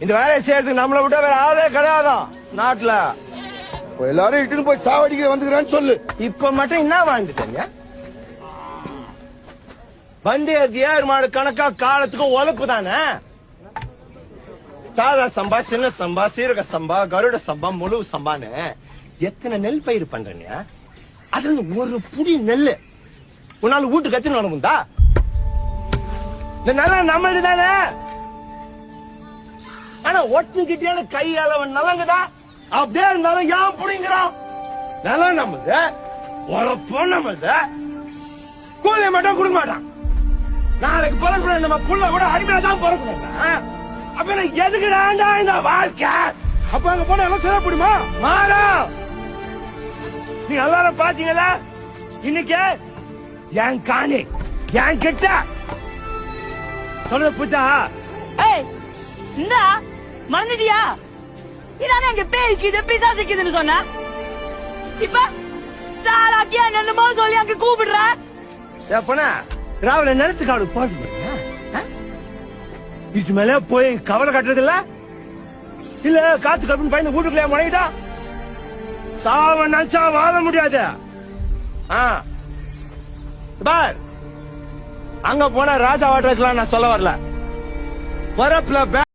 இந்த வேலையை செய்யறதுக்கு நம்மளை விட வேற ஆளே கிடையாதான் நாட்டுல. எல்லாரும் இட்டுன்னு போய் சாவடிக்க வந்துக்கிறான்னு சொல்லு. இப்ப மட்டும் என்ன வாழ்ந்துட்டீங்க? வண்டி ஏர் மாடு கணக்கா காலத்துக்கும் உழைப்பு தானே. சாதா சம்பா, சின்ன சம்பா, சீரக சம்பா, கருட சம்பா, முழு சம்பான்னு எத்தனை நெல் பயிர் பண்றீங்க? அதுல ஒரு புடி நெல்லு உன்னால வீட்டுக்கு எத்தனை நடக்கும்டா? இந்த நிலம் நம்மளது தானே. ஆனா ஒட்டுக்கிட்டே கை அளவன் நலங்குதா? அப்படியே இருந்தாலும் ஏன் புடிங்கிறான்? நிலம் நம்மது, உழைப்பு நம்மது, கூலி மட்டும் கொடுக்க மாட்டான். நாளைக்கு பிறகு நம்ம புள்ள கூட அடிமையா தான் பிறக்கணும். அப்ப எதுக்குடாண்டா இந்த வாழ்க்கை? அப்ப அங்க போன எல்லாம் சேர முடியுமா? மாறா நீ எல்லாரும் பாத்தீங்களா? இன்னைக்கு என் காணி என் கிட்ட சொல்ல புத்தா. ஏய் இந்த மறந்துட்டியா? இதானே அங்க பேய்க்குது பிசாசிக்குதுன்னு சொன்ன. இப்ப சாலாக்கியா என்னமோ சொல்லி அங்க கூப்பிடுற. ஏப்பனா ராவில நினைச்சு கவலை போட்டு இது மேல போய் கவலை கட்டுறது இல்ல காத்து கப்புன்னு பயந்து வீட்டுக்குள்ளே முறையிட்டா சாவ நினைச்சா வாழ முடியாது. பார் அங்க போனா ராஜா வாட்டர்லாம் நான் சொல்ல வரல. வரப்புல